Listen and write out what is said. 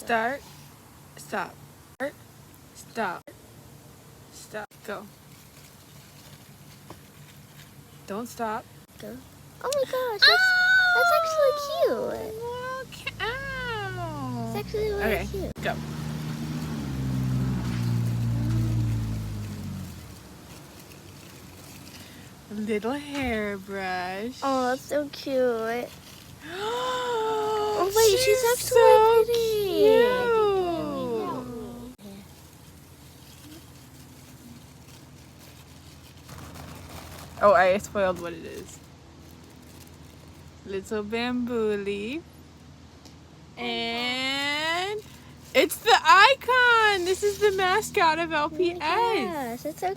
Start. Stop. Start. Stop. Stop. Go. Don't stop. Go. Oh my gosh, that's actually cute. Look out. It's actually really cute. Go. Little hairbrush. Oh, that's so cute. Oh, wait, she's actually so pretty. cute. Oh, I spoiled what it is. Little bamboo leaf. And it's the icon. This is the mascot of LPS. Yes, it's so